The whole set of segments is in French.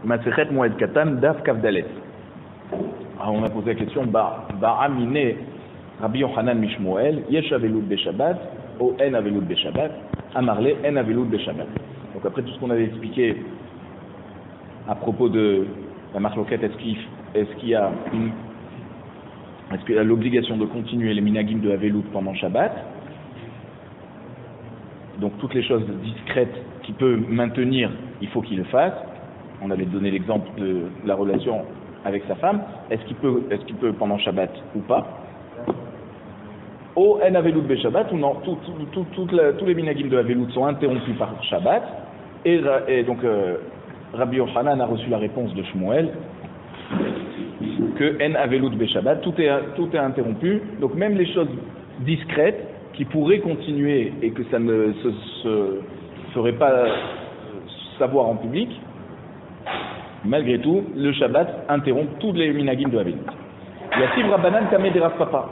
Masechet Moed Katan, Daf Kavdalet. Alors on a posé la question, Ba'amine Rabbi Yochanan Mishmoel, Yesh Avelut Beshabbat, ou En Avelut Beshabbat, Amarle En Avelut Beshabbat. Donc après tout ce qu'on avait expliqué à propos de la marloquette, est-ce qu'il y a l'obligation de continuer les minagim de Avelut pendant Shabbat? Donc toutes les choses discrètes qu'il peut maintenir, il faut qu'il le fasse. On avait donné l'exemple de la relation avec sa femme. Est-ce qu'il peut pendant Shabbat ou pas? Au En Avelut Beshabbat ou non? Tous les minagim de Avelut sont interrompus par Shabbat. Et donc Rabbi Yochanan a reçu la réponse de Shmuel que En Avelut Beshabbat, tout est interrompu. Donc même les choses discrètes qui pourraient continuer et que ça ne se ferait pas savoir en public, malgré tout, le Shabbat interrompt tous les minagim de Avelut. Yassiv Rabbanan Kameh de Rav Papa.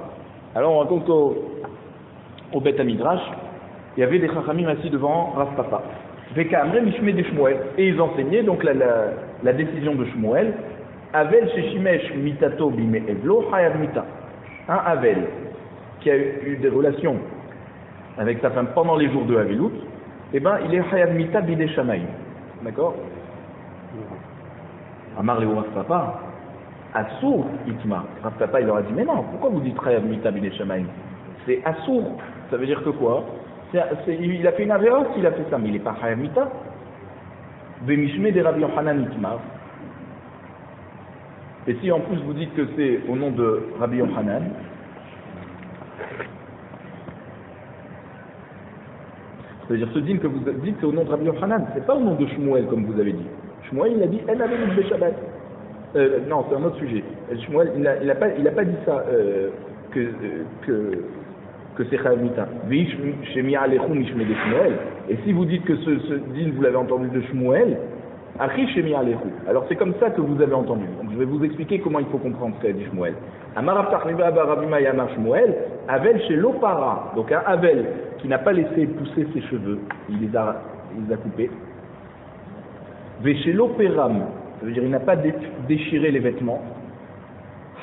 Alors on raconte au Beth Midrash, il y avait des chachamim assis devant Rav Papa. Vekaamre Mishme de Shmuel. Et ils enseignaient donc la décision de Shmuel. Avel Sheshimesh Mitato Bime Evlo Hayav Mita. Un Avel qui a eu des relations avec sa femme pendant les jours de Avelut, eh ben il est Hayav Mita Bide Shamaim. D'accord? Amar le Rav Papa, Assour Itma. Rav Papa il leur a dit, mais non, pourquoi vous dites Hayav Mita Bide Shamaim? C'est Assour. Ça veut dire que quoi? Il a fait une avéra s'il a fait ça, mais il n'est pas Hayav Mita. Vemishme de Rabbi Yochanan Itma. Et si en plus vous dites que c'est au nom de Rabbi Yochanan, c'est-à-dire ce dîme que vous dites c'est au nom de Rabbi Yochanan, c'est pas au nom de Shmuel comme vous avez dit. Shmuel il a dit En Avelut Beshabbat. Non, c'est un autre sujet. Shmuel il a pas dit ça que c'est Chayav Mita. Et si vous dites que ce dîme vous l'avez entendu de Shmuel, alors c'est comme ça que vous avez entendu. Donc je vais vous expliquer comment il faut comprendre ce qu'a dit Shmuel. Amarav Tachniva Barabima Yamar Shmuel, Avel chez l'Opara. Donc un Avel qui n'a pas laissé pousser ses cheveux, il les a coupés. Chez l'Opéram, ça veut dire il n'a pas déchiré les vêtements.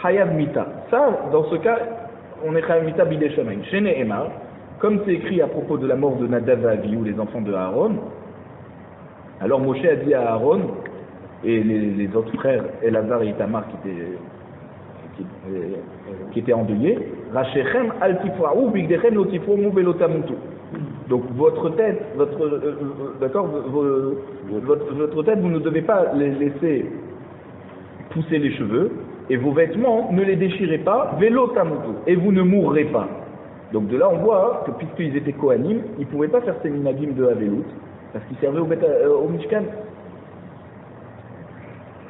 Hayav Mita. Ça, dans ce cas, on est Hayav Mita Bidei Shamaim. Chez Nehemar, comme c'est écrit à propos de la mort de Nadav et Avihu, les enfants de Aaron. Alors Moshe a dit à Aaron et les autres frères, Elazar et Itamar qui étaient endeuillés, Rachechem al tifra'u bigdechem lo tifromu velo tamutu. Donc votre tête, votre tête, vous ne devez pas les laisser pousser les cheveux, et vos vêtements, ne les déchirez pas, velo tamutu, et vous ne mourrez pas. Donc de là on voit que puisqu'ils étaient Kohanim, ils ne pouvaient pas faire ces minagim de Avelut, parce qu'ils servaient au Mishkan.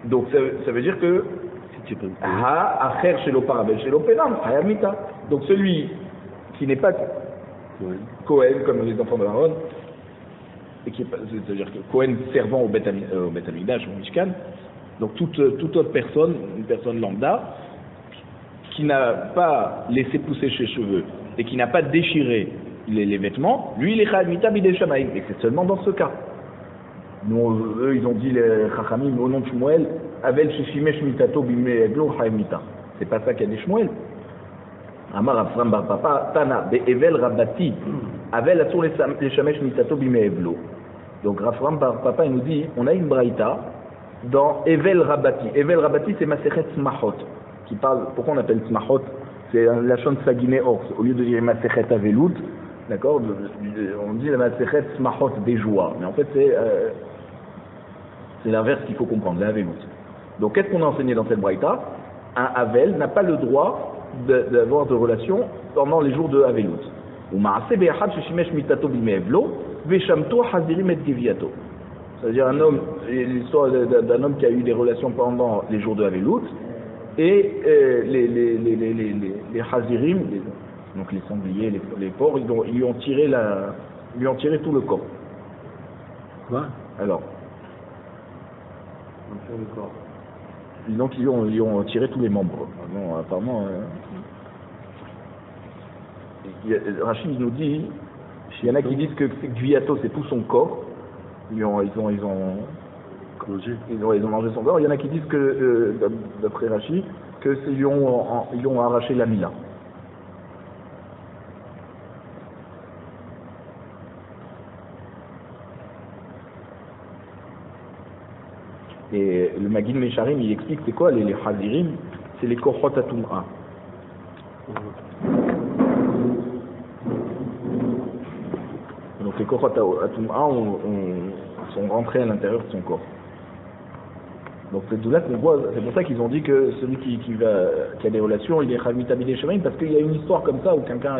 Donc ça veut dire que donc celui qui n'est pas Kohen comme les enfants de Aaron, c'est-à-dire que Kohen servant au Beth Amikdash, au Mishkan, donc toute autre personne, une personne lambda, qui n'a pas laissé pousser ses cheveux et qui n'a pas déchiré les vêtements, lui il est Chayav Mita Bidei Shamaim, et c'est seulement dans ce cas. Nous, eux ils ont dit les Chachamim au nom de Shmuel, Avel Sheshimesh Mitato Bime Eglo Chayav Mita. C'est pas ça qu'a dit Shmuel. Amar Avram Bar Papa Tana Be'evel Rabati Avel Asur les Shamesh Mitato Bime Eglo. Donc Avram Bar Papa il nous dit, on a une braïta dans Evel Rabati. Evel Rabati c'est Masechet Smachot qui parle. Pourquoi on appelle Smachot? C'est la chante Saginé Ors. Au lieu de dire Masechet Avelut, d'accord, on dit la Masechet Smachot des joies, mais en fait c'est l'inverse qu'il faut comprendre, la Avelut. Donc qu'est-ce qu'on a enseigné dans cette braïta? Un Avel n'a pas le droit d'avoir de relations pendant les jours de Avelut. Ou Ma'aseh be'achad sheshimesh mitato bime evlo ve'shamto hazirim et giviato. C'est-à-dire l'histoire d'un homme qui a eu des relations pendant les jours de Avelut, et les hazirim, donc les sangliers, les porcs, ils lui ont tiré tout le corps. Quoi? Alors. Le corps. Donc ils lui ont tiré tous les membres. Non, apparemment. Rachid nous dit, il y en a qui disent que Gviato c'est tout son corps. Ils ont Manger. Ils ont mangé son corps. Il y en a qui disent que, d'après Rachi, que ils lui ont arraché la mila. Et le Magid Mesharim, il explique c'est quoi les Hazirim, c'est les Kohot Atum'a. Donc les Kohot Atum'a sont rentrés à l'intérieur de son corps. Donc c'est de là qu'on voit, c'est pour ça qu'ils ont dit que celui qui a des relations, il est Khamit Abidé Shemaim, parce qu'il y a une histoire comme ça où quelqu'un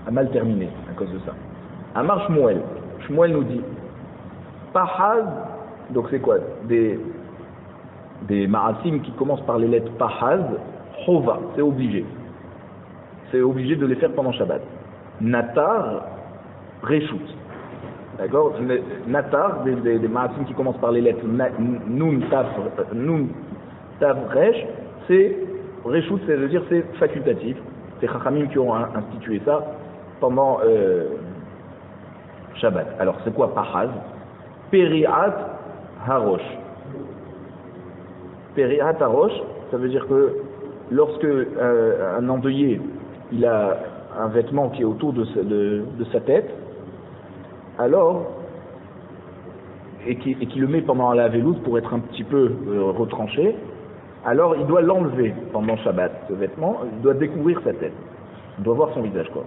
a mal terminé à cause de ça. Amar Shmuel. Shmuel nous dit Pahaz. Donc c'est quoi? Des ma'asim qui commencent par les lettres Pahaz, Chova, c'est obligé. C'est obligé de les faire pendant Shabbat. Natar, Reshut. D'accord? Natar, des ma'asim qui commencent par les lettres Nun, Tav, Resh, c'est Reshut, c'est-à-dire c'est facultatif. C'est Chachamim qui ont institué ça pendant Shabbat. Alors c'est quoi Pahaz? Peri'at Harosh. Peri'at Harosh, ça veut dire que lorsque un endeuillé il a un vêtement qui est autour de sa tête, alors et qui le met pendant la veloute pour être un petit peu retranché, alors il doit l'enlever pendant Shabbat, ce vêtement, il doit découvrir sa tête, il doit voir son visage quoi.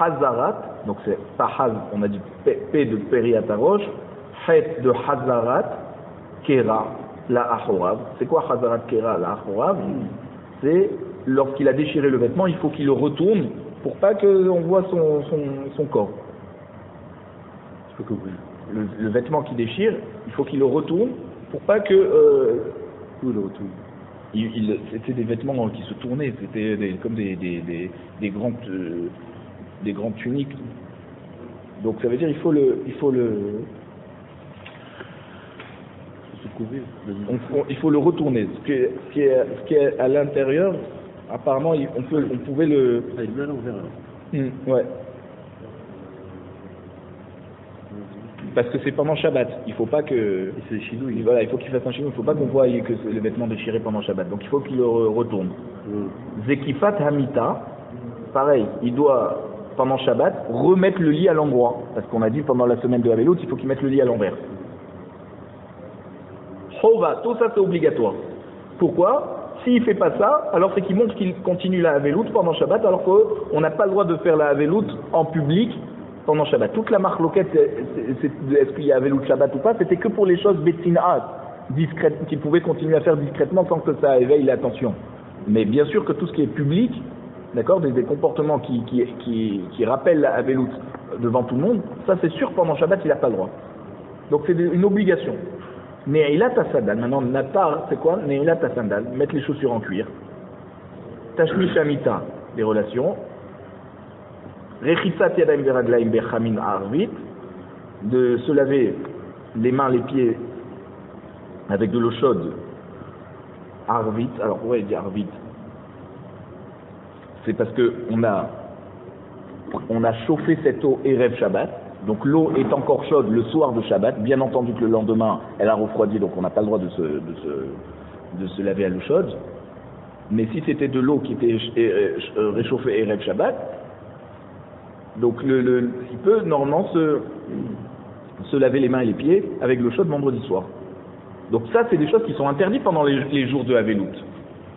Hazarat, donc c'est Pahaz, on a dit P de Peri'at Harosh, Het de Hazarat, Kera, la Ahorav. C'est quoi Hazarat Kera, la Ahorav? C'est lorsqu'il a déchiré le vêtement, il faut qu'il le retourne pour pas qu'on voit son corps. Je peux comprendre. Le vêtement qui déchire, il faut qu'il le retourne pour pas que... Où le retourne? C'était des vêtements qui se tournaient, c'était comme des grandes tuniques. Donc ça veut dire il faut le il faut le retourner. Ce qui est à l'intérieur, apparemment on pouvait le... Ah, il met à l'envers alors. Ouais. Parce que c'est pendant Shabbat, il faut pas que... Et c'est chinouille. Voilà, il faut qu'il fasse un chinou, il faut pas qu'on voie que le vêtement déchiré pendant Shabbat. Donc il faut qu'il le retourne. Zekifat Hamita, pareil, il doit, pendant Shabbat, remettre le lit à l'endroit. Parce qu'on a dit pendant la semaine de Havelout, il faut qu'il mette le lit à l'envers. Chova, tout ça c'est obligatoire. Pourquoi? S'il fait pas ça, alors c'est qu'il montre qu'il continue la Havelout pendant Shabbat, alors qu'on n'a pas le droit de faire la Havelout en public pendant Shabbat. Toute la marque loquette, est-ce qu'il y a Havelout Shabbat ou pas, c'était que pour les choses Betsina'at, discrètes, qu'il pouvait continuer à faire discrètement sans que ça éveille l'attention. Mais bien sûr que tout ce qui est public, d'accord, des comportements qui rappellent la Havelout devant tout le monde, ça c'est sûr pendant Shabbat il n'a pas le droit. Donc c'est une obligation. Ne'ilat sandal, maintenant Natar c'est quoi? Ne'ilat sandal, mettre les chaussures en cuir. Tashmish Amita, des relations. Rechitsat yadayim veraglaim bechamin arvit, de se laver les mains, les pieds avec de l'eau chaude. Arvit, alors pourquoi il dit arvit? C'est parce que on a chauffé cette eau Erev Shabbat, donc l'eau est encore chaude le soir de Shabbat, bien entendu que le lendemain elle a refroidi, donc on n'a pas le droit de se laver à l'eau chaude, mais si c'était de l'eau qui était réchauffée Erev Shabbat, donc il peut normalement se laver les mains et les pieds avec l'eau chaude vendredi soir. Donc ça c'est des choses qui sont interdites pendant les jours de Havelout.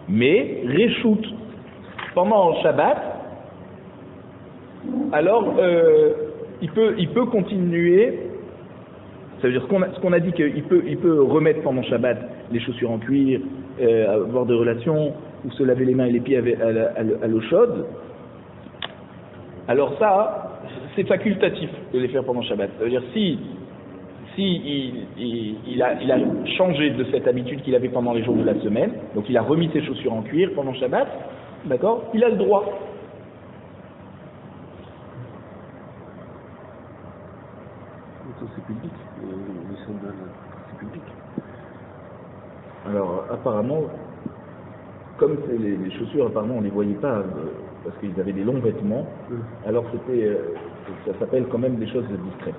Mais Réchout pendant Shabbat, alors il peut continuer. Ça veut dire ce qu'on a dit qu'il peut remettre pendant Shabbat les chaussures en cuir, avoir des relations ou se laver les mains et les pieds à l'eau chaude. Alors ça, c'est facultatif de les faire pendant Shabbat. Ça veut dire si il a changé de cette habitude qu'il avait pendant les jours de la semaine, donc il a remis ses chaussures en cuir pendant Shabbat, d'accord, il a le droit. C'est public, les sandales, c'est public. Alors apparemment, comme les chaussures, apparemment on les voyait pas parce qu'ils avaient des longs vêtements, alors ça s'appelle quand même des choses discrètes.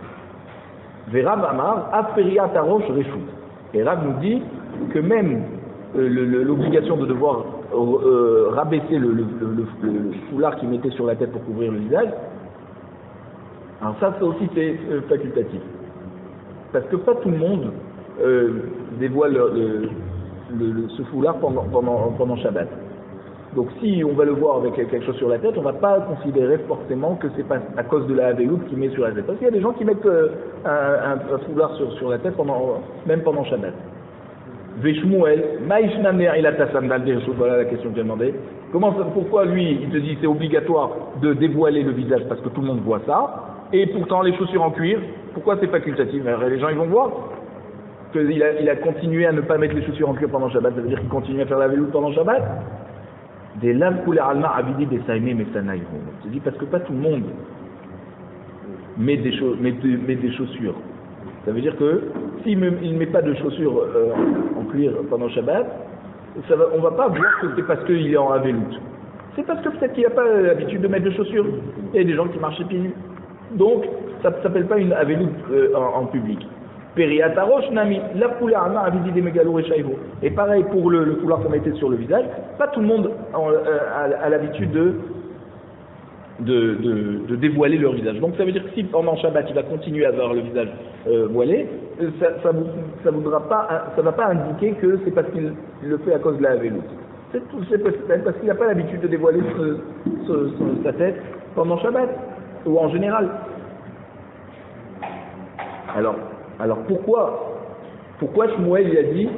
Verav Amar, Aferiat Arosh Reshut. Et Rav nous dit que même l'obligation de devoir rabaisser le foulard qu'il mettait sur la tête pour couvrir le visage, alors ça aussi c'est facultatif. Parce que pas tout le monde dévoile ce foulard pendant Shabbat. Donc si on va le voir avec quelque chose sur la tête, on ne va pas considérer forcément que c'est pas à cause de la havelout qu'il met sur la tête. Parce qu'il y a des gens qui mettent un foulard sur la tête même pendant Shabbat. Veshmuel, Maïshnamer il a ta sandal des choses, voilà la question que j'ai demandé. Pourquoi lui, il te dit c'est obligatoire de dévoiler le visage parce que tout le monde voit ça, et pourtant les chaussures en cuir, pourquoi c'est facultatif? Les gens ils vont voir qu'il a continué à ne pas mettre les chaussures en cuir pendant Shabbat, ça veut dire qu'il continue à faire la veloute pendant Shabbat. Des lames coulées alma abidi des saïmé mais sanaï. Je dis parce que pas tout le monde met des chaussures. Ça veut dire que s'il ne met pas de chaussures en cuir pendant Shabbat, on ne va pas voir que c'est parce qu'il est en avelout. C'est parce que peut-être qu'il n'a pas l'habitude de mettre de chaussures. Il y a des gens qui marchent pieds nus. Donc, ça ne s'appelle pas une avelout en public. Periatarosh nami, la poula ama avidi des mégalos et shaïvo. Et pareil pour le foulard qu'on mettait sur le visage, pas tout le monde a l'habitude de dévoiler leur visage. Donc ça veut dire que si pendant Shabbat il va continuer à avoir le visage voilé, ça va pas indiquer que c'est parce qu'il le fait à cause de la havelout. C'est parce qu'il n'a pas l'habitude de dévoiler sa tête pendant Shabbat ou en général. Alors pourquoi Shmuel il a dit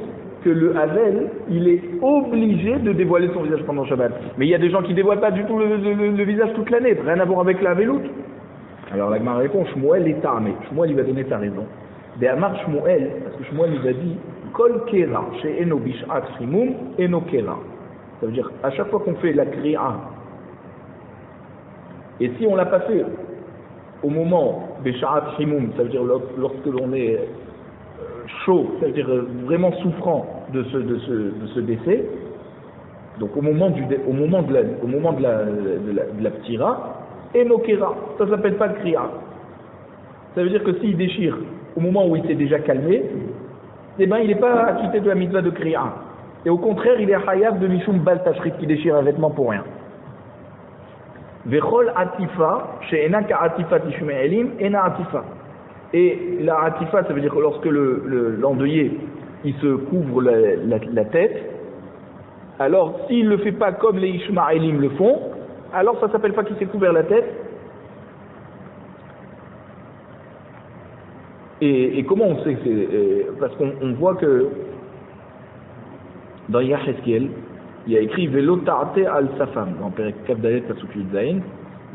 que le Havel, il est obligé de dévoiler son visage pendant Shabbat? Mais il y a des gens qui ne dévoilent pas du tout le visage toute l'année, rien à voir avec la Havelout. Alors la Gemara répond, Shmuel est armé. Shmuel il va donner sa raison. De Amar Shmuel, parce que Shmuel il a dit, Kol Kera, chez Eno Bishat Shimum, Eno Kera. Ça veut dire, à chaque fois qu'on fait la Kri'a, et si on ne l'a pas fait au moment Bishat Shimum, ça veut dire lorsque l'on est chaud, c'est-à-dire vraiment souffrant de ce décès, donc au moment de la ptira, enokera, ça s'appelle pas kriya. Ça veut dire que s'il déchire au moment où il s'est déjà calmé, eh ben il n'est pas acquitté de la mitzvah de kriya. Et au contraire, il est hayav de mishum bal tashrit qui déchire un vêtement pour rien. Vechol atifa, she'ena ka atifa tishme'elim, ena atifa. Et la atifa, ça veut dire que lorsque l'endeuillé, il se couvre la tête, alors s'il ne le fait pas comme les Ishmaélim le font, alors ça ne s'appelle pas qu'il s'est couvert la tête. Et comment on sait que c'est... Parce qu'on voit que dans Yaheskel, il y a écrit Velo ta'ate al-safam, dans Perek Kavdalet Pasukul Zain.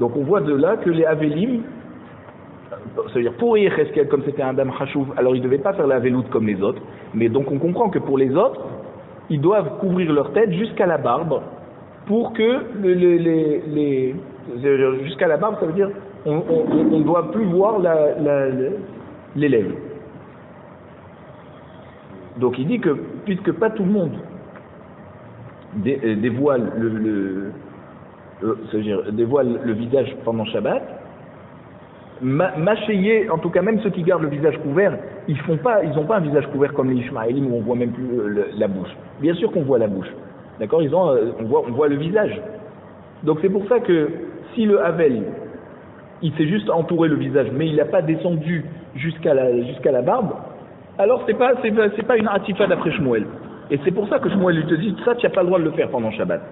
Donc on voit de là que les Avelim, c'est-à-dire pour Yeheskel, comme c'était un dame Hachouv, alors ils ne devaient pas faire la veloute comme les autres, mais donc on comprend que pour les autres, ils doivent couvrir leur tête jusqu'à la barbe, pour que jusqu'à la barbe, ça veut dire on ne doit plus voir les lèvres. Donc il dit que, puisque pas tout le monde dévoile dévoile le visage pendant Shabbat, Machéyé, en tout cas même ceux qui gardent le visage couvert, ils n'ont pas un visage couvert comme les Ishmaélim où on voit même plus la bouche. Bien sûr qu'on voit la bouche, d'accord, on voit le visage. Donc c'est pour ça que si le Havel, il s'est juste entouré le visage, mais il n'a pas descendu jusqu'à la barbe, alors c'est pas une atifa d'après Shmuel. Et c'est pour ça que Shmuel lui te dit ça, tu n'as pas le droit de le faire pendant Shabbat.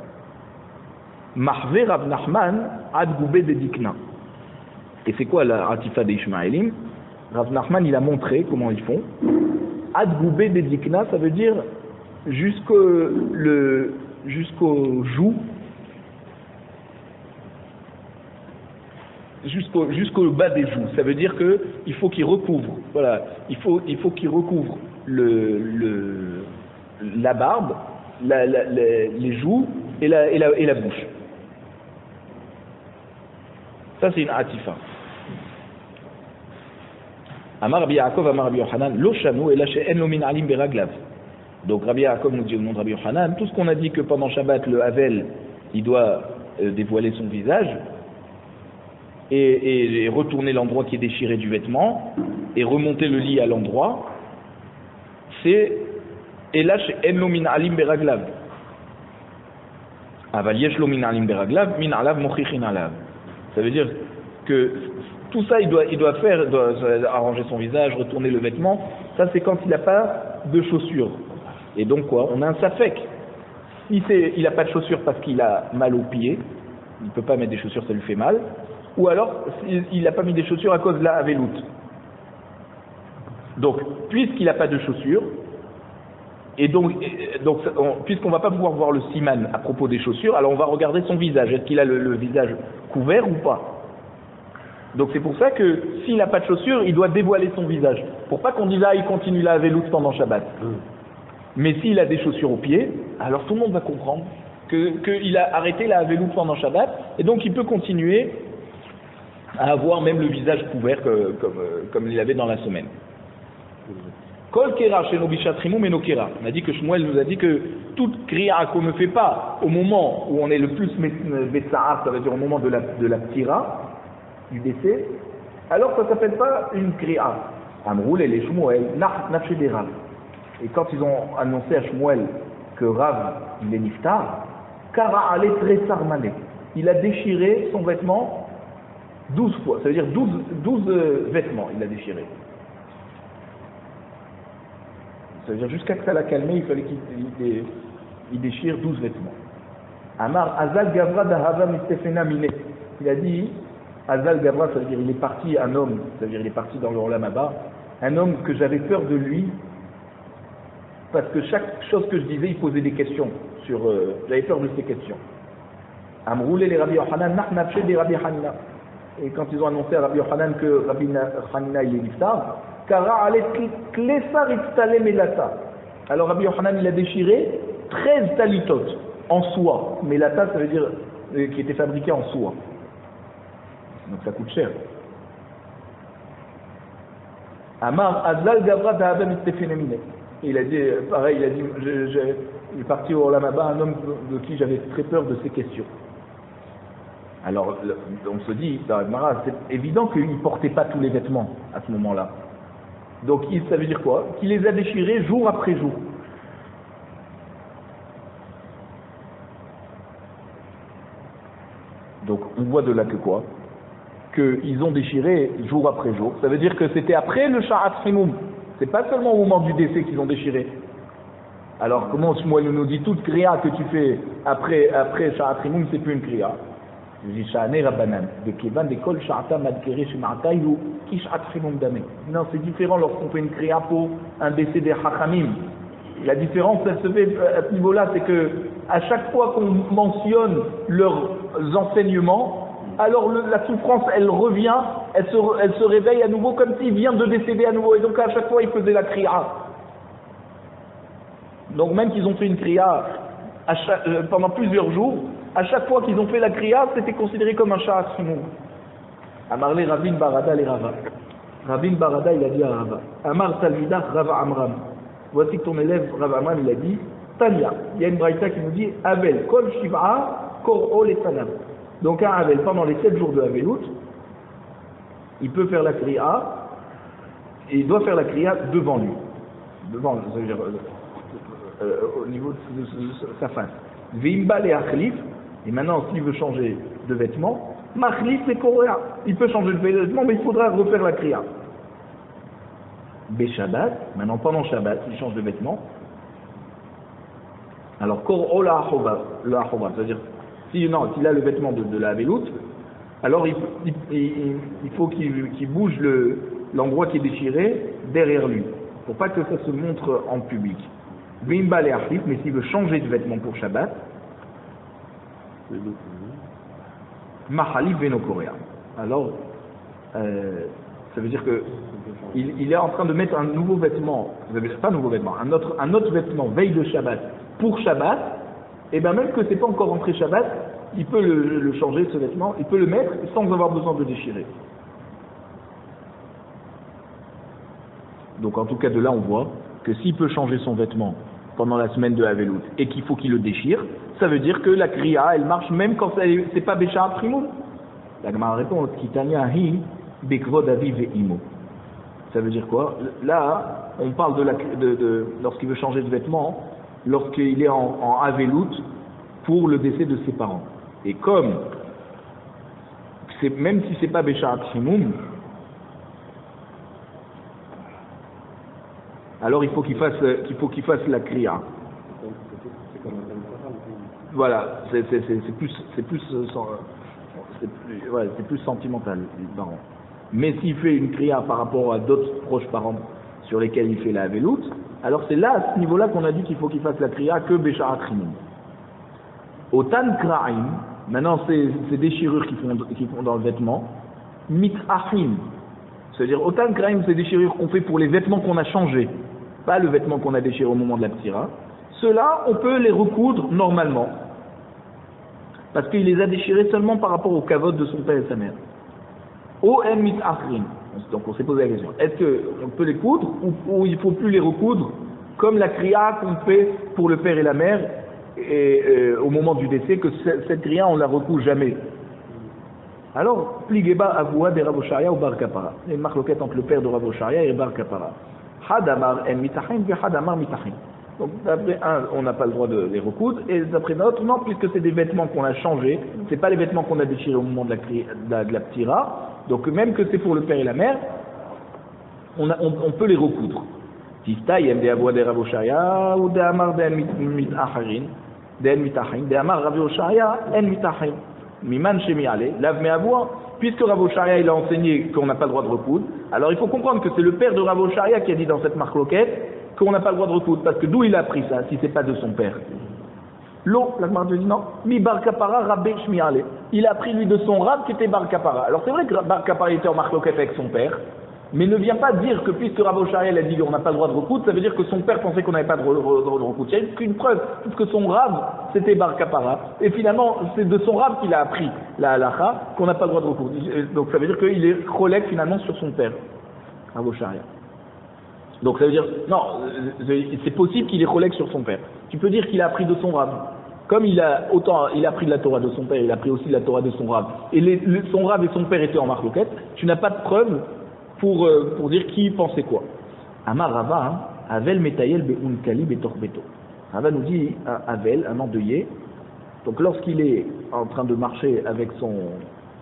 Mahvé Rav Nachman ad goubé de dikna. Et c'est quoi la atifa des Ishmaélim? Rav Nachman il a montré comment ils font. Ad goubé de dikna, ça veut dire jusqu'au joue, jusqu'au bas des joues. Ça veut dire que il faut qu'il recouvre. Voilà, il faut qu'il recouvre la barbe, les joues et la bouche. Ça c'est une atifa. Amar Rabbi Yaakov, Amar Rabbi Yochanan, lo shanu ela she'en lo min alim beraglav. Donc Rabbi Yaakov nous dit au nom de Rabbi Yochanan, tout ce qu'on a dit que pendant Shabbat le Havel il doit dévoiler son visage, et retourner l'endroit qui est déchiré du vêtement et remonter le lit à l'endroit, c'est Elash enlo min alim beraglav. Aval yesh lo min alim beraglav, min alav mochichin alav. Ça veut dire que tout ça, il doit faire, arranger son visage, retourner le vêtement. Ça, c'est quand il n'a pas de chaussures. Et donc quoi, on a un safek. Si il n'a pas de chaussures parce qu'il a mal aux pieds, il ne peut pas mettre des chaussures, ça lui fait mal. Ou alors, il n'a pas mis des chaussures à cause de la aveloute. Donc, puisqu'il n'a pas de chaussures, et donc puisqu'on ne va pas pouvoir voir le siman à propos des chaussures, alors on va regarder son visage. Est-ce qu'il a le visage couvert ou pas? Donc c'est pour ça que s'il n'a pas de chaussures, il doit dévoiler son visage. Pour pas qu'on dise, il continue la aveloute pendant Shabbat. Mais s'il a des chaussures aux pieds, alors tout le monde va comprendre qu'il a arrêté la aveloute pendant Shabbat, et donc il peut continuer à avoir même le visage couvert comme il avait dans la semaine. Kol kera chez Nobishat Rimum et Nokera. On a dit que Shmuel nous a dit que toute kriya qu'on ne fait pas au moment où on est le plus Betsa'ar, ça veut dire au moment de la ptira, du décès, alors ça ne s'appelle pas une kriya. Amroul et les Shmuel, nafshe des Rav. Et quand ils ont annoncé à Shmuel que Rav, il est niftar, kara ale tresar mané. Il a déchiré son vêtement 12 fois, ça veut dire 12 vêtements, il a déchiré. Ça veut dire jusqu'à que ça l'a calmé, il fallait qu'il déchire 12 vêtements. Amar Azal Gavra Dahava Mistefena Mine. Il a dit, Azal Gavra, ça veut dire il est parti un homme, ça veut dire il est parti dans le Olam Haba, un homme que j'avais peur de lui, parce que chaque chose que je disais, il posait des questions, j'avais peur de ces questions. Amroul et les Rabbi Yochanan, Nachnafché des Rabbi Hanina. Et quand ils ont annoncé à Rabbi Yochanan que Rabbi Hanina il est niftar, Kara ale klesar itzale melata. Alors Rabbi Yochanan il a déchiré 13 talitot en soie. Melata ça veut dire qui était fabriqué en soie. Donc ça coûte cher. Amar Azal Gavra Dahaba Mistefenemine. Il a dit pareil, il a dit il est parti au Olam Haba un homme de qui j'avais très peur de ces questions. Alors on se dit, c'est évident qu'il ne portait pas tous les vêtements à ce moment-là. Donc ça veut dire quoi? Qu'il les a déchirés jour après jour. Donc on voit de là que quoi? Qu'ils ont déchiré jour après jour. Ça veut dire que c'était après le Sha'at Rimum. C'est pas seulement au moment du décès qu'ils ont déchiré. Alors comment Shmuel nous dit toute kriya que tu fais après Sha'at Rimum, c'est plus une kriya. Je dis Sha'ane Rabbanan. De Kevan de Kol Sha'ata Madkere Shema'atayu Ki Sha'at Rimum Dame. Non, c'est différent lorsqu'on fait une kriya pour un décès des Hachamim. La différence, elle se fait à ce niveau-là, c'est que à chaque fois qu'on mentionne leurs enseignements, alors la souffrance, elle revient, elle se réveille à nouveau comme s'il vient de décéder à nouveau. Et donc à chaque fois, il faisait la kriya. Donc même qu'ils ont fait une kriya pendant plusieurs jours, à chaque fois qu'ils ont fait la kriya, c'était considéré comme un sha'at rimum. Amarle Rabin Barada les Rava. Rabin Barada, il a dit à Rava. Amar Talmidah Rava Amram. Voici que ton élève Rava Amram, il a dit Tanya. Il y a une braïta qui nous dit Avel Kol Shiv'a Kor'ol et Salam. Donc un Avel, pendant les 7 jours de Avelout, il peut faire la kriya, et il doit faire la kriya devant lui. Devant, ça veut dire, au niveau de sa face. Veimbal et Achlif, et maintenant s'il veut changer de vêtements, Machlif et Korea. Il peut changer de vêtements, mais il faudra refaire la kriya. Shabbat, maintenant pendant Shabbat, il change de vêtements. Alors, Kor'o la Ahova, c'est-à-dire, s'il a le vêtement de la Avelout, alors il faut qu'il bouge l'endroit qui est déchiré derrière lui, pour pas que ça se montre en public. Bimbal et Achlif, mais s'il veut changer de vêtement pour Shabbat, Mahalif Veno Korea. Alors, ça veut dire que il est en train de mettre un nouveau vêtement, pas un nouveau vêtement, un autre vêtement veille de Shabbat pour Shabbat, et bien même que c'est pas encore rentré Shabbat, il peut le changer ce vêtement, il peut le mettre sans avoir besoin de déchirer. Donc en tout cas de là on voit que s'il peut changer son vêtement pendant la semaine de Avelout et qu'il faut qu'il le déchire, ça veut dire que la kriya elle marche même quand c'est pas Bécha Primum. La Gemara répond Kitania hi bekvod aviv ve'imo. Ça veut dire quoi? Là, on parle de lorsqu'il veut changer de vêtements, lorsqu'il est en avelout pour le décès de ses parents. Et comme même si c'est pas Bécharat Himoum, alors il faut qu'il fasse la kriya. Voilà, c'est plus sentimental, les parents. Mais s'il fait une kriya par rapport à d'autres proches parents sur lesquels il fait la avelout, alors c'est là, à ce niveau-là, qu'on a dit qu'il faut qu'il fasse la kriya que Bécharat Himoum. Otan Kra'im, maintenant c'est déchirures qui font dans le vêtement, mit'ahim, c'est-à-dire Otan Kra'im, c'est déchirures qu'on fait pour les vêtements qu'on a changés, pas le vêtement qu'on a déchiré au moment de la ptira. Ceux-là, on peut les recoudre normalement, parce qu'il les a déchirés seulement par rapport au kavod de son père et sa mère. O.M. mit'ahim, donc on s'est posé la question, est-ce qu'on peut les coudre ou il ne faut plus les recoudre comme la kriya qu'on fait pour le père et la mère et au moment du décès, que cette kriya on la recoue jamais. Alors, pligeba avoua de Rav Osharia ou Bar Kapara. Il y a une marloquette entre le père de Rav Osharia et Bar Kapara. Hadamar en mitachim, ve hadamar mitachim. Donc, d'après un, on n'a pas le droit de les recoudre, et d'après l'autre, non, puisque c'est des vêtements qu'on a changés, c'est pas les vêtements qu'on a déchirés au moment de la ptira, donc même que c'est pour le père et la mère, on peut les recoudre. Tifta yem de avoua de Rav Osharia ou de Amar de mitachim. De Amar Rav Osharia en mitachim. Miman shemi ale, lave me avoua. Puisque Rav Osharia il a enseigné qu'on n'a pas le droit de recoudre, alors il faut comprendre que c'est le père de Rav Osharia qui a dit dans cette marloquette qu'on n'a pas le droit de recoudre, parce que d'où il a appris ça, si c'est pas de son père? L'eau, la Gemara dit non, mi Bar Kapara Rabbe shemi ale. Il a appris lui de son rab qui était Bar Kapara. Alors c'est vrai que Bar Kapara était en marloquette avec son père, mais ne vient pas dire que puisque Rav Osharia a dit qu'on n'a pas le droit de recoudre, ça veut dire que son père pensait qu'on n'avait pas de recoudre. Il n'y a qu'une preuve, puisque son rab c'était Bar Kapara, et finalement c'est de son rab qu'il a appris la halacha qu'on n'a pas le droit de recoudre. Donc ça veut dire qu'il est cholek finalement sur son père, Rav Osharia. Donc ça veut dire, non, c'est possible qu'il est cholek sur son père. Tu peux dire qu'il a appris de son rab. Comme il a appris de la Torah de son père, il a appris aussi de la Torah de son rab. Et son rab et son père étaient en marloquette, tu n'as pas de preuve pour dire qui pensait quoi. Amar Rava, Avel Metayel Be'un Kali Betorbeto. Rava nous dit, Avel, un endeuillé, donc lorsqu'il est en train de marcher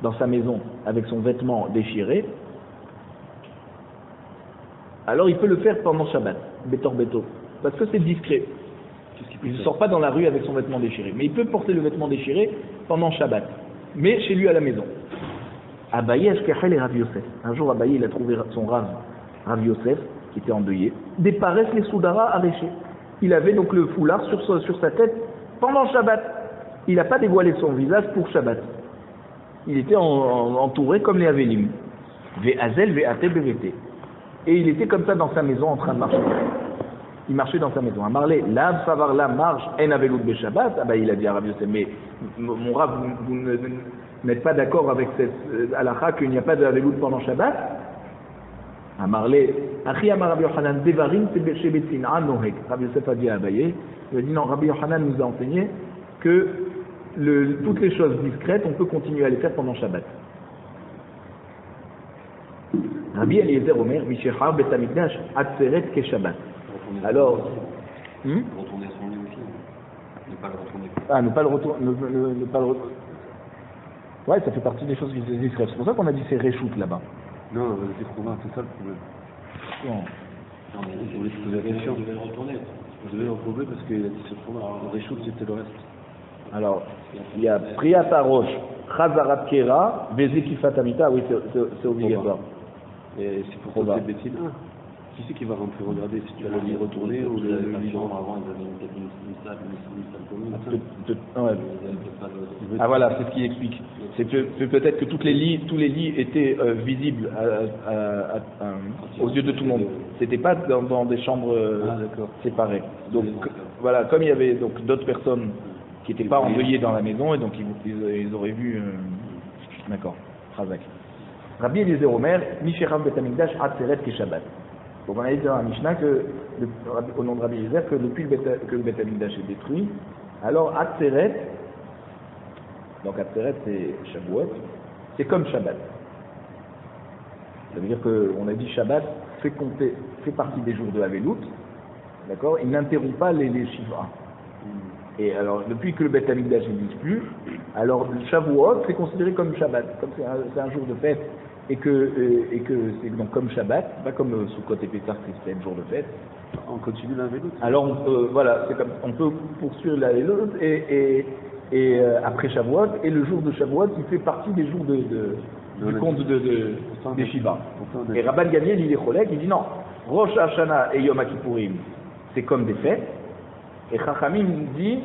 dans sa maison avec son vêtement déchiré, alors il peut le faire pendant Shabbat, Betorbeto, parce que c'est discret. Il ne sort pas dans la rue avec son vêtement déchiré, mais il peut porter le vêtement déchiré pendant Shabbat, mais chez lui à la maison. Abaye Ashkechel et Rav Yosef. Un jour, Abaye, il a trouvé son Rav Yosef, qui était endeuillé, des paresse les soudara arrachés. Il avait donc le foulard sur sa tête pendant Shabbat. Il n'a pas dévoilé son visage pour Shabbat. Il était entouré comme les Avelim. Ve'azel ve'ate bevete. Et il était comme ça dans sa maison en train de marcher. Il marchait dans sa maison. Amarle, lav savar la marche, en avelout be Shabbat. Ah bah il a dit à Rav Yosef, mais mon Rav, vous n'êtes pas d'accord avec cette halakha qu'il n'y a pas de avelout pendant Shabbat? Amarle, Achi Amar Rabbi Yochanan, Devarim chez Betzina Nohek. Rav Yosef a dit à Abaye, il a dit non, Rabbi Yochanan nous a enseigné que toutes les choses discrètes, on peut continuer à les faire pendant Shabbat. Rabbi Eliezer Omer, Mishechar Bet Hamikdash, Atzeret ke Shabbat. Alors, retourner à son lit aussi, ne pas le retourner. Ah, ne pas le retourner. Ouais, ça fait partie des choses discrètes. C'est pour ça qu'on a dit c'est reshoot là-bas. Non, c'est trop c'est ça le problème. Non, mais vous voulez se poser la question. Vous devez le retourner. Vous devez le retrouver parce qu'il a dit c'est trop mal. Le reshoot c'était le reste. Alors, il y a Priyat Arosh, Chazarat Kera, Vezekifat Amita, oui, c'est obligatoire. Et c'est pour cette bêtise. Qui c'est qui va rentrer regarder si tu vas le lit retourner ou le lit avant ils avaient peut-être une salle commune. Ah voilà, c'est ce qui explique. C'est que peut-être que tous les lits étaient visibles aux yeux de tout le monde. C'était pas dans des chambres séparées. Donc voilà, comme il y avait donc d'autres personnes qui n'étaient pas endeuillées dans la maison et donc ils auraient vu. D'accord. Razak. Rabbi Eliezer Omer, Misherav Bet Hamikdash Atzeret ke Shabbat. Donc on a dit dans la Mishnah au nom de Rabbi Eliezer que depuis que le Bet Hamikdash est détruit, alors Atzeret, donc Atzeret c'est Shavuot, c'est comme Shabbat. Ça veut dire qu'on a dit Shabbat fait partie des jours de Havelut, d'accord? Il n'interrompt pas les Shivra. Et alors, depuis que le Beth Amikdash n'existe plus, alors le Shavuot c'est considéré comme Shabbat, comme c'est un jour de fête, et que c'est donc comme Shabbat, pas comme Sukkot et Pessah, c'est un jour de fête. On continue l'un avec l'autre. Alors voilà, c'est comme on peut poursuivre l'un et l'autre, et après Shavuot, et le jour de Shavuot, il fait partie des jours du compte des Shiva. Et Rabban Gamliel, il est cholek, il dit non, Rosh Hashanah et Yom Kippourim, c'est comme des fêtes. Et Chachamim dit,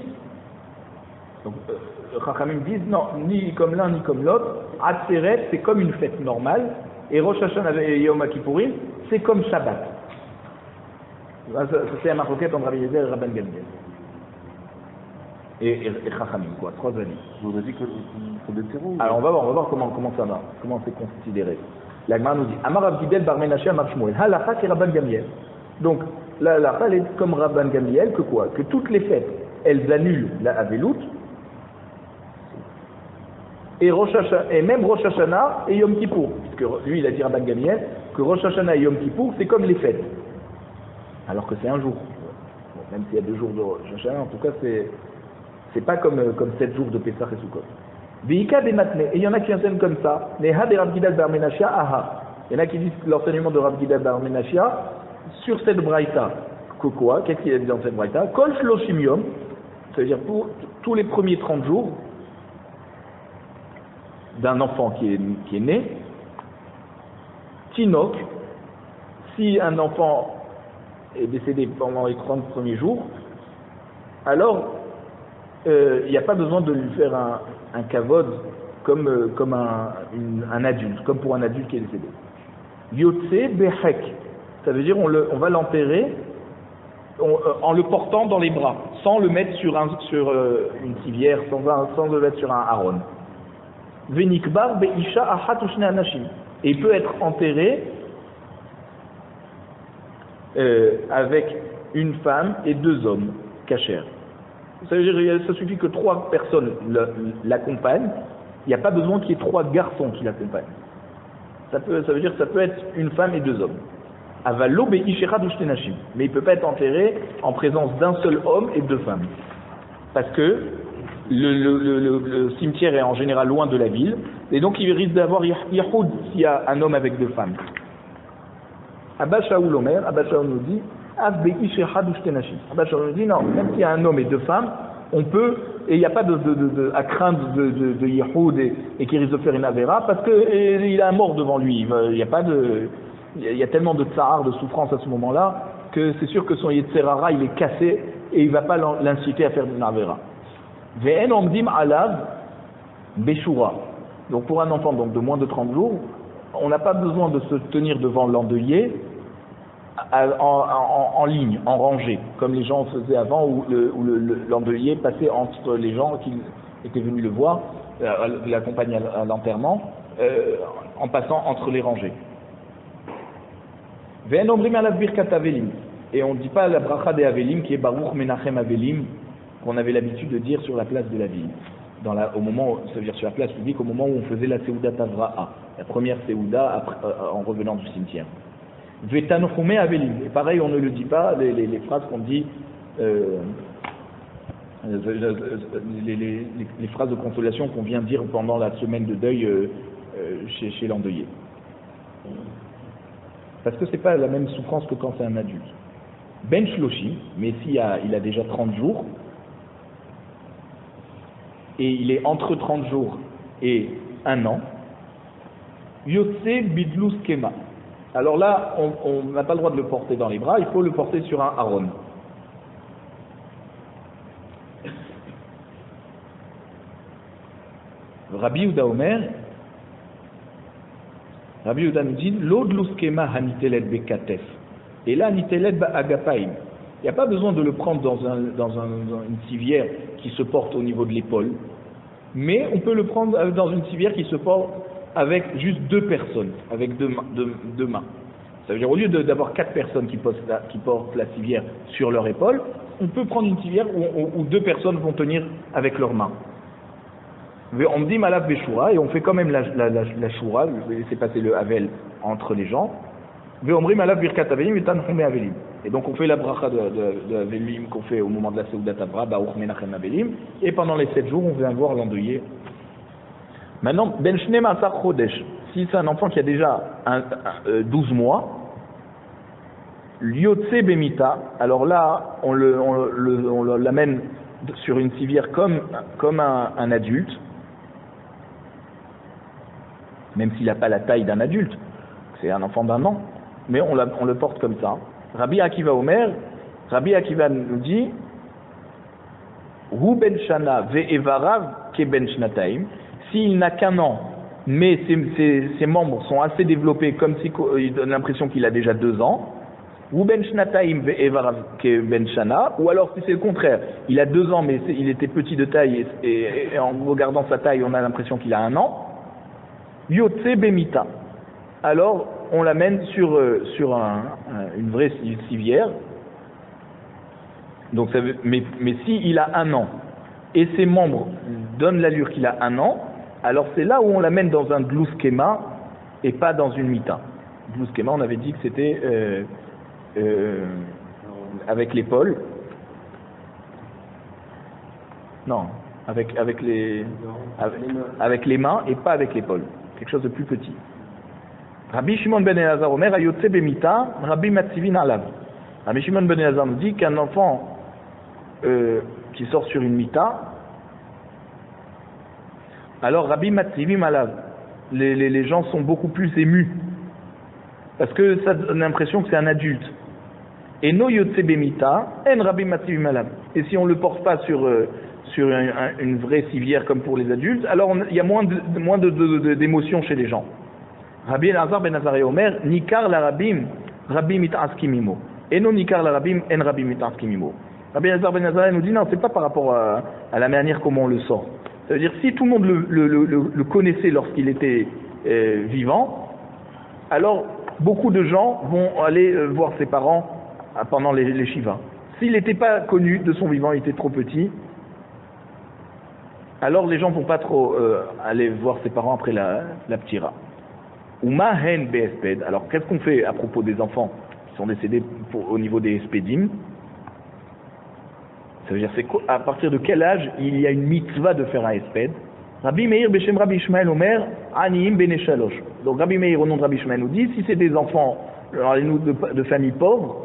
Chachamim disent non, ni comme l'un ni comme l'autre. Atzeret, c'est comme une fête normale, et Rosh Hashanah et Yom Kippourim, c'est comme Shabbat. C'est un marroquette entre Rabbi Yezer et Rabban Gamliel. Et Chachamim, quoi, 3 avis. On a dit qu'on interrompt. Alors on va voir comment ça va, comment c'est considéré. La Gemara nous dit Amar Rav Gidel bar Menashe Amar Shmuel, Halacha c'est Rabban Gamliel. Donc la halacha elle est comme Rabban Gamliel que quoi? Que toutes les fêtes, elles annulent la Havelut, et même Rosh Hashanah et Yom Kippour, puisque lui il a dit Rabban Gamliel que Rosh Hashanah et Yom Kippour c'est comme les fêtes, alors que c'est un jour. Bon, même s'il y a 2 jours de Rosh Hashanah, en tout cas c'est pas comme 7 jours de Pessah et Sukkot. Veika des matneh, et il y en a qui enseignent comme ça. Neha de Rav Gidal bar Menashia aha. Il y en a qui disent l'enseignement de Rav Gidal bar Menashia sur cette braïta. Que quoi? Qu'est-ce qu'il a dit dans cette braïta? Kol shloshim yom, ça veut dire pour tous les premiers 30 jours d'un enfant qui est né. Tinok, si un enfant est décédé pendant les 30 premiers jours, alors il n'y a pas besoin de lui faire un kavod comme un adulte, comme pour un adulte qui est décédé. Yotse behek, ça veut dire on va l'enterrer en le portant dans les bras, sans le mettre sur une civière, sans le mettre sur un haron. Venikbar beisha achat ushne anashim, et il peut être enterré avec une femme et 2 hommes cachers. Ça veut dire ça suffit que 3 personnes l'accompagnent. Il n'y a pas besoin qu'il y ait 3 garçons qui l'accompagnent. Ça veut dire que ça peut être une femme et 2 hommes. Avalo be'ishechad ushtenashim. Mais il ne peut pas être enterré en présence d'un seul homme et 2 femmes. Parce que le cimetière est en général loin de la ville. Et donc il risque d'avoir yahoud s'il y a un homme avec 2 femmes. Abba Shaul Omer, Abba Shaul nous dit Abba Shaul nous dit non, même s'il y a un homme et 2 femmes, on peut, et il n'y a pas à craindre de Yehoud et qu'il risque de faire une avéra, parce qu'il a un mort devant lui. Il y a tellement de tsahar, de souffrance à ce moment-là, que c'est sûr que son Yetzerara il est cassé et il ne va pas l'inciter à faire une avéra. Ve'en omdim alav beshura. Donc pour un enfant donc de moins de 30 jours, on n'a pas besoin de se tenir devant l'endeuillé en ligne, en rangée, comme les gens faisaient avant, où l'endeuillé passait entre les gens qui étaient venus le voir, l'accompagner à l'enterrement, en passant entre les rangées. Et on ne dit pas la bracha des Avelim, qui est Baruch Menachem Avelim, qu'on avait l'habitude de dire sur la place de la ville. Au moment, ça veut dire sur la place publique, au moment où on faisait la Seouda Tavra'a, la première Seouda en revenant du cimetière. Vetanochume Avelim. Et pareil, on ne le dit pas, les phrases qu'on dit, les phrases de consolation qu'on vient dire pendant la semaine de deuil chez l'endeuillé. Parce que c'est pas la même souffrance que quand c'est un adulte. Ben Shloshi, mais s'il a déjà 30 jours, et il est entre 30 jours et 1 an, Yotse Bidlus Kema. Alors là, on n'a pas le droit de le porter dans les bras, il faut le porter sur un haron. Rabbi Yehuda Omer, Rabbi Yehuda nous dit l'odlus Kema hanitelet bekatef. Et là, nitelet ba'agapaim. Il n'y a pas besoin de le prendre dans une civière qui se porte au niveau de l'épaule, mais on peut le prendre dans une civière qui se porte avec juste 2 personnes, avec deux mains. Ça veut dire au lieu d'avoir 4 personnes qui portent la civière sur leur épaule, on peut prendre une civière où 2 personnes vont tenir avec leurs mains. On me dit Malaf Beshura, et on fait quand même la Shura, je vais laisser passer le Havel entre les gens. Ve'omri Malaf Birkat Avelim et Tanchumé Avelim. Et donc on fait la bracha de Avelim qu'on fait au moment de la Seudat Avra, Baruch Menachem Avelim, et pendant les 7 jours, on vient voir l'endeuillé. Maintenant, Ben Shne Masar Chodesh, si c'est un enfant qui a déjà 12 mois, Lyotse Bemita, alors là, on l'amène sur une civière comme un adulte, même s'il n'a pas la taille d'un adulte, c'est un enfant d'1 an, mais on le porte comme ça. Rabbi Akiva Omer, Rabbi Akiva nous dit, Hu ben shana ve'evarav ke ben shnataim, s'il n'a qu'1 an, mais ses membres sont assez développés, comme si il donne l'impression qu'il a déjà 2 ans, ou ben shnataim ve'evarav ke ben shana, ou alors si c'est le contraire, il a 2 ans mais il était petit de taille et en regardant sa taille on a l'impression qu'il a 1 an, yotse bemita, alors on l'amène sur une vraie civière. Donc ça veut, mais si il a 1 an et ses membres donnent l'allure qu'il a 1 an, alors c'est là où on l'amène dans un glouskema et pas dans une mita. Glouskema, on avait dit que c'était avec l'épaule. Non, avec les mains et pas avec l'épaule. Quelque chose de plus petit. Rabbi Shimon ben Elazar Omer ayotse bemita, Rabbi Matzivin alav. Rabbi Shimon ben Elazar nous dit qu'un enfant qui sort sur une mita, alors Rabbi Matzivim alav, les gens sont beaucoup plus émus parce que ça donne l'impression que c'est un adulte. Et no yotse bemita, en Rabbi Matzivim alav. Et si on le porte pas sur une vraie civière comme pour les adultes, alors il y a moins d'émotions chez les gens. Rabbi Elazar ben Azariah Omer, Nikar la Rabbim, Rabbi mit'askimimo. Et non Nikar la Rabbim, en Rabbi mit'askimimo. Rabbi Elazar ben Azariah nous dit non, c'est pas par rapport à la manière comment on le sort. Ça veut dire si tout le monde le connaissait lorsqu'il était vivant, alors beaucoup de gens vont aller voir ses parents pendant les Shivas. S'il n'était pas connu de son vivant, il était trop petit, alors les gens vont pas trop aller voir ses parents après la ptira. Umahen be'esped. Alors qu'est-ce qu'on fait à propos des enfants qui sont décédés au niveau des espedim? Ça veut dire c'est à partir de quel âge il y a une mitzvah de faire un esped? Rabbi Meir Beshem Rabbi Ishmael Omer Aniim Bene Shalosh. Donc Rabbi Meir au nom de Rabbi Ishmael nous dit si c'est des enfants de familles pauvres,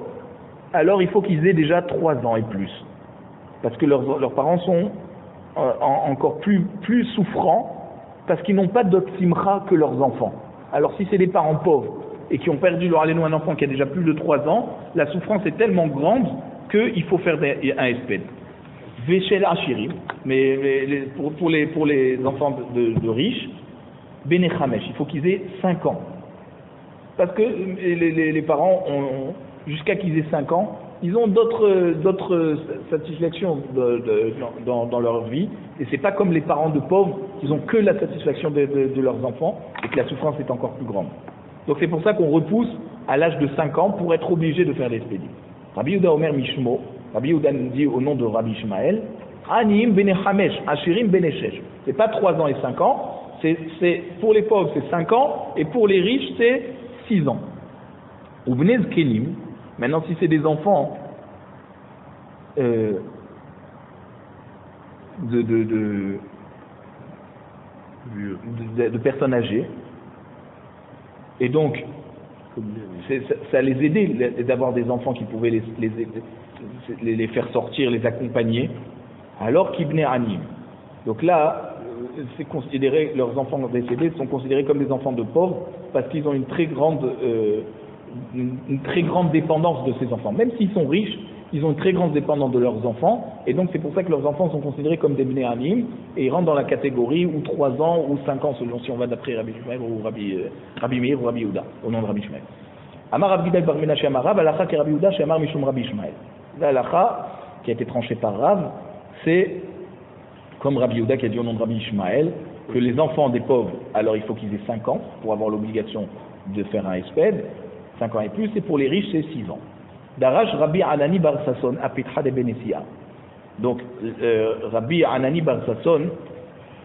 alors il faut qu'ils aient déjà 3 ans et plus, parce que leurs parents sont encore plus souffrants parce qu'ils n'ont pas d'autre simcha que leurs enfants. Alors si c'est des parents pauvres et qui ont perdu leur alénou un enfant qui a déjà plus de 3 ans, la souffrance est tellement grande qu'il faut faire un esped. Véchel Achirim, mais pour les enfants de riches, Benechamesh, il faut qu'ils aient 5 ans. Parce que les parents, jusqu'à qu'ils aient 5 ans, ils ont d'autres satisfactions dans leur vie, et c'est pas comme les parents de pauvres, ils ont que la satisfaction de leurs enfants, et que la souffrance est encore plus grande. Donc c'est pour ça qu'on repousse à l'âge de 5 ans pour être obligé de faire l'expédie. Rabbi Yehuda Omer Mishmo, Rabbi Yehuda nous dit au nom de Rabbi Ishmael, Aniim bene Chamesh, Ashirim bene Shesh. C'est pas 3 ans et 5 ans, c'est pour les pauvres c'est 5 ans, et pour les riches c'est 6 ans. Ou Bnez Kelim. Maintenant, si c'est des enfants de personnes âgées, et donc ça les aidait d'avoir des enfants qui pouvaient les faire sortir, les accompagner, alors qu'Ibn Anim. Donc là, c'est considéré, leurs enfants décédés sont considérés comme des enfants de pauvres parce qu'ils ont une très grande dépendance de ces enfants. Même s'ils sont riches, ils ont une très grande dépendance de leurs enfants, et donc c'est pour ça que leurs enfants sont considérés comme des Bnei Anim, et ils rentrent dans la catégorie ou 3 ans ou 5 ans, selon si on va d'après Rabbi Ishmael ou Rabbi Meir ou Rabbi Yehuda, au nom de Rabbi Ishmael. Amar Rav Gidal bar Menashe Amar Rav, Alacha ke Rabbi Yehuda, Amar Mishum Rabbi Ishmael. L'Alacha, qui a été tranché par Rav, c'est comme Rabbi Yehuda qui a dit au nom de Rabbi Ishmael, que les enfants des pauvres, alors il faut qu'ils aient 5 ans pour avoir l'obligation de faire un esped, 5 ans et plus, et pour les riches c'est 6 ans. Darash Rabbi Anani bar Sasson apitra de Benesia. Donc Rabbi Anani bar Sasson,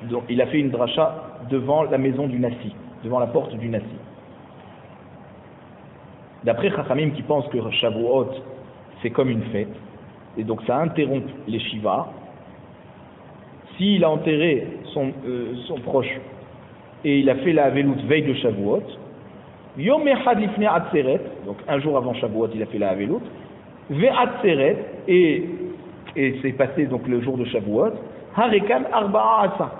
Donc, il a fait une dracha devant la maison du Nassi, devant la porte du Nassi. D'après Chachamim qui pensent que Shavuot c'est comme une fête, et donc ça interrompt les Shiva, s'il a enterré son proche et il a fait la Avelut veille de Shavuot, Yom Echad Lifnei Atzeret, donc un jour avant Shavuot il a fait la Avelut, Ve Atzeret, et c'est passé donc le jour de Shavuot, Harekan Arba'a Asa.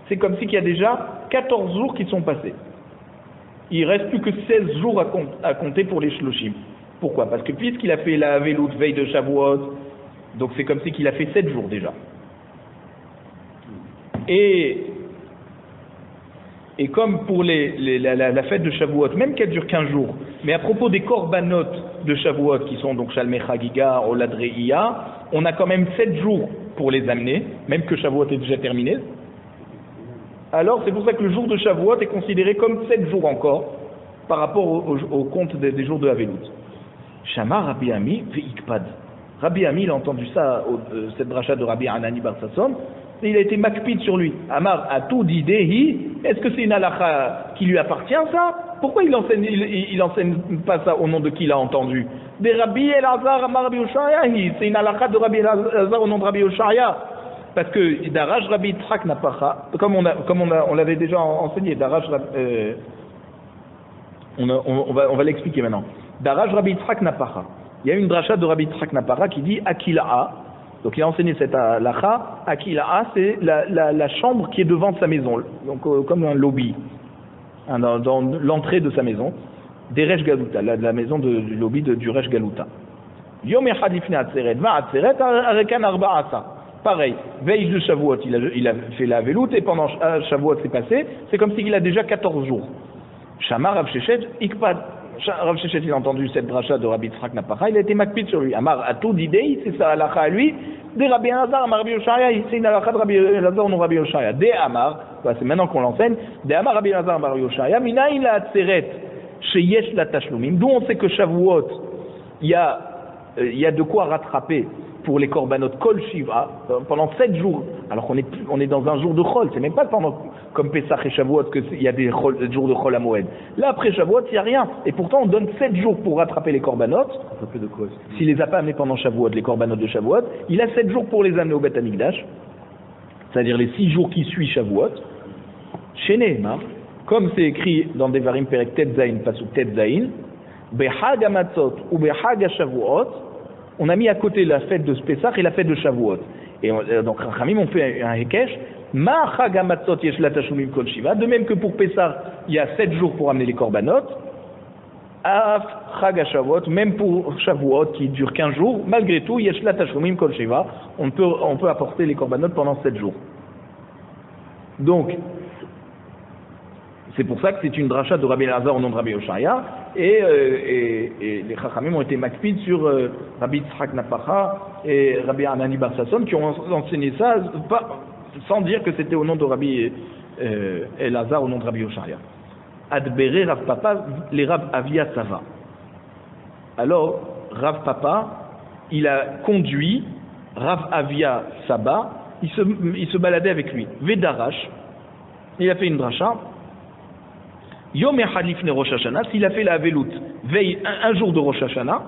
C'est comme si il y a déjà 14 jours qui sont passés. Il ne reste plus que 16 jours à compter pour les Shloshim. Pourquoi? Parce que puisqu'il a fait la Avelut veille de Shavuot, donc c'est comme si qu'il a fait 7 jours déjà. Et comme pour la fête de Shavuot, même qu'elle dure 15 jours, mais à propos des korbanot de Shavuot, qui sont donc Shalmei Chagiga, Oladreiya, on a quand même 7 jours pour les amener, même que Shavuot est déjà terminé. Alors c'est pour ça que le jour de Shavuot est considéré comme 7 jours encore, par rapport au compte des jours de Avelut. Shama Rabbi Ami ve'ikpad. Rabbi Ami, il a entendu ça, cette dracha de Rabbi Anani bar Sasson, et il a été makpid sur lui. Amar atou didehi, est-ce que c'est une halakha qui lui appartient ça? Pourquoi il enseigne pas ça au nom de qui il a entendu? De Rabbi Elazar Amar Rabbi Oshaya, c'est une halakha de Rabbi Elazar au nom de Rabbi Oshaya. Parce que Darash Rabbi Yitzhak Napacha, comme on l'avait déjà enseigné, Darash on va l'expliquer maintenant. Darash Rabbi Yitzhak Napacha. Il y a une dracha de Rabbi Yitzhak Napacha qui dit Akila'a. Donc il a enseigné cette halakha. Akila'a, c'est la chambre qui est devant sa maison, donc comme un lobby, dans l'entrée de sa maison, des Resh Galuta, la maison du lobby du Resh Galuta. Yom Echad Lifnei Atzeret, Va Atzeret Arekan Arba'asa. Pareil, veille de Shavuot, il a fait la Avelut, et pendant Shavuot c'est passé, c'est comme s'il a déjà 14 jours. Shamar Rav Sheshet Ikpad. Rav Sheshet, il a entendu cette dracha de Rabbi Yitzhak Napacha, il a été makpid sur lui. Amar atou didei, c'est sa halakha à lui, de Rabbi Elazar, Amar Rabbi Oshaya, c'est une halakha de Rabbi Elazar, non Rabbi Oshaya. De Amar, c'est maintenant qu'on l'enseigne, de Amar Rabbi Elazar, Amar Rabbi Oshaya, minayin la atzeret, sheyesh la tashlumim, d'où on sait que Shavuot, il y a de quoi rattraper pour les korbanot kol shiva pendant 7 jours, alors qu'on est dans un jour de chol, c'est même pas pendant comme Pesach et Shavuot qu'il y a des jours de chol à Moed. Là après Shavuot il n'y a rien, et pourtant on donne 7 jours pour rattraper les korbanot. De quoi? S'il les a pas amenés pendant Shavuot, les korbanot de Shavuot, il a 7 jours pour les amener au Beth Amikdash, c'est-à-dire les 6 jours qui suivent Shavuot. Chez Nehemar, comme c'est écrit dans Devarim Perek Tet Zayin Pasuk Tet Zayin, Behag HaMatzot ou Behag HaShavuot, on a mis à côté la fête de Pesach et la fête de Shavuot. Et donc Rachamim ont fait un Hekesh, Ma Chag HaMatzot yesh la tashumim kol shiva, de même que pour Pesach, il y a 7 jours pour amener les korbanot, Af Chag HaShavuot, même pour Shavuot qui dure 15 jours, malgré tout, yesh la tashumim kol shiva, on peut apporter les korbanot pendant 7 jours. Donc, c'est pour ça que c'est une dracha de Rabbi Elazar au nom de Rabbi Oshaya, et les Chachamim ont été makpid sur Rabbi Yitzhak Napacha et Rabbi Anani bar Sasson qui ont enseigné ça sans dire que c'était au nom de Rabbi Elazar au nom de Rabbi Oshaya. Adbere Rav Papa, les Rav Avia Sava. Alors, Rav Papa, il a conduit Rav Avia Saba, il se baladait avec lui. Vedarash, il a fait une dracha. Yom Echad Lifnei Rosh Hashanah, s'il a fait la Avelut, veille, un jour de Rosh Hashanah,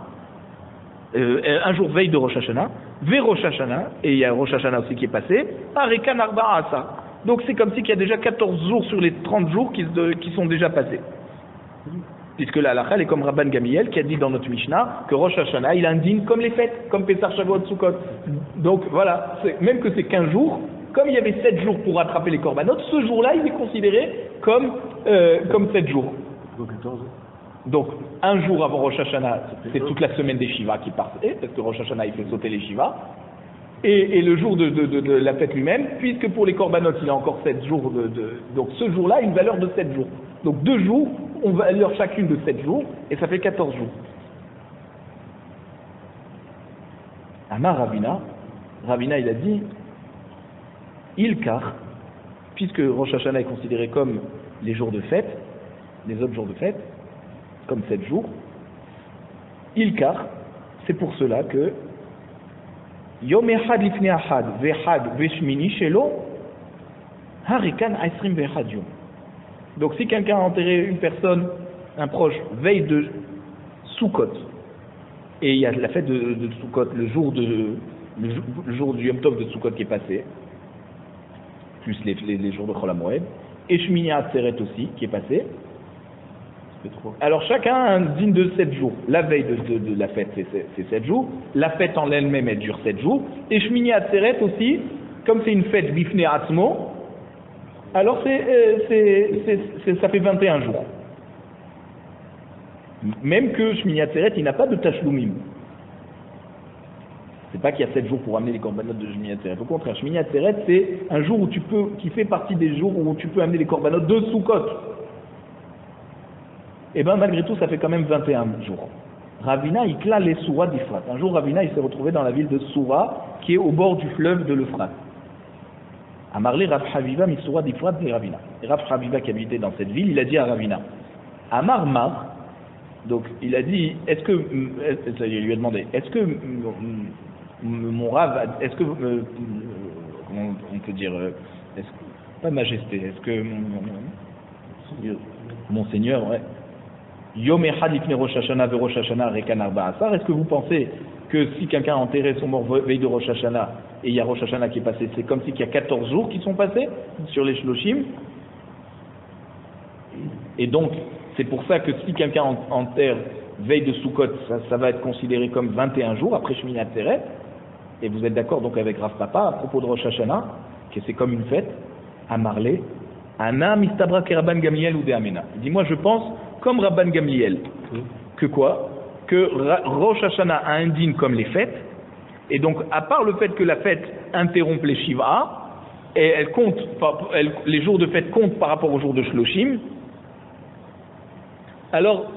un jour veille de Rosh Hashanah, Ve Rosh Hashanah, et il y a Rosh Hashanah aussi qui est passé, Arekan Arba'a Asa. Donc c'est comme si il y a déjà 14 jours sur les 30 jours qui sont déjà passés. Puisque la halakha est comme Rabban Gamliel qui a dit dans notre Mishnah que Rosh Hashanah il indigne comme les fêtes, comme Pesach, Shavuot, Sukkot. Donc voilà, même que c'est 15 jours, comme il y avait 7 jours pour rattraper les korbanot, ce jour-là il est considéré comme 7 jours. Donc un jour avant Rosh Hashanah, c'est toute la semaine des Shiva qui partait, parce que Rosh Hashanah il fait sauter les Shiva. Et le jour de la fête lui-même, puisque pour les korbanot il y a encore 7 jours, donc ce jour-là a une valeur de 7 jours. Donc 2 jours ont valeur chacune de 7 jours, et ça fait 14 jours. Amar Ravina il a dit, Ilkar, puisque Rosh Hashanah est considéré comme les jours de fête, les autres jours de fête, comme 7 jours, Ilkar, c'est pour cela que Yom Echad Lifnei Ahad Vechad Veshmini Shelo Harikan Aisrim Vechadium. Donc si quelqu'un a enterré une personne, un proche, veille de Sukkot, et il y a la fête de Sukkot, le jour du Yom Tov de Sukkot qui est passé, plus les jours de Chol HaMoed, et Shmini Atzeret aussi qui est passé. Alors chacun a un dîne de 7 jours. La veille de la fête c'est 7 jours, la fête en elle-même elle dure 7 jours, et Shmini Atzeret aussi, comme c'est une fête Bifnei Atzmo, alors ça fait 21 jours. Même que Shmini Atzeret, il n'a pas de Tashlumim. C'est pas qu'il y a 7 jours pour amener les corbanotes de Shmini Atzeret. Au contraire, Shmini Atzeret, c'est un jour qui fait partie des jours où tu peux amener les corbanotes de Sukkot. Et bien malgré tout, ça fait quand même 21 jours. Ravina, il cla les Soura d'Ifrat. Un jour, Ravina, il s'est retrouvé dans la ville de Soura, qui est au bord du fleuve de l'Euphrate. Amarli Rav Haviva Missoura d'Ifrat et Ravina. Et Rav Haviva qui habitait dans cette ville, il a dit à Ravina, Amar Mar, donc il a dit, il lui a demandé, est-ce que mon Rav, est-ce que, comment on peut dire, pas majesté, est-ce que mon Seigneur, ouais, Yom Echad Ifnei Rosh Hashanah ve Rosh Hashanah Rekan Arba Asar, est-ce que vous pensez que si quelqu'un a enterré son mort veille de Rosh Hashanah et il y a Rosh Hashanah qui est passé, c'est comme si il y a 14 jours qui sont passés sur les Shloshim? Et donc, c'est pour ça que si quelqu'un enterre veille de Sukkot, ça va être considéré comme 21 jours après Shmini Atzeret. Et vous êtes d'accord donc avec Rav Papa à propos de Rosh Hashanah, que c'est comme une fête, à Marley, Ana Mistabra ke Rabban Gamliel ou de Amena. Il dit, moi je pense comme Rabban Gamliel, que quoi? Que Rosh Hashanah a un dîne comme les fêtes, et donc à part le fait que la fête interrompt les Shiva, et elle compte, les jours de fête comptent par rapport aux jours de Shloshim, alors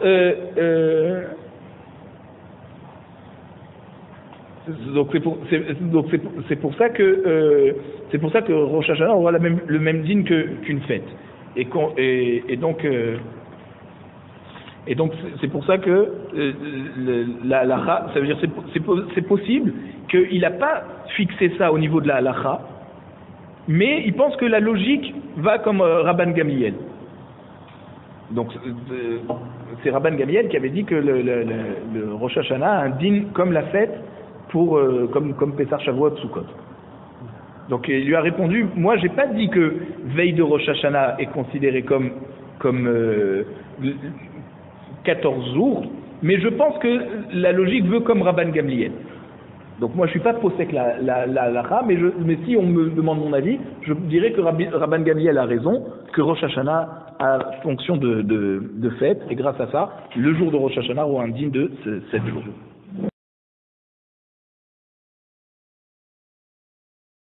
c'est pour ça que Rosh Hashanah aura le même dîne qu'une fête, et donc c'est pour ça que la halacha, ça veut dire c'est possible qu'il n'a pas fixé ça au niveau de la halacha, mais il pense que la logique va comme Rabban Gamliel. Donc c'est Rabban Gamliel qui avait dit que le Rosh Hashanah a un dîne comme la fête pour comme Pessar Shavuot Sukkot. Donc il lui a répondu, moi j'ai pas dit que veille de Rosh Hashanah est considéré comme 14 jours, mais je pense que la logique veut comme Rabban Gamliel. Donc moi je suis pas posé que la halacha, mais si on me demande mon avis, je dirais que Rabban Gamliel a raison, que Rosh Hashanah a fonction de fête, et grâce à ça, le jour de Rosh Hashanah aura un dîne de 7 jours.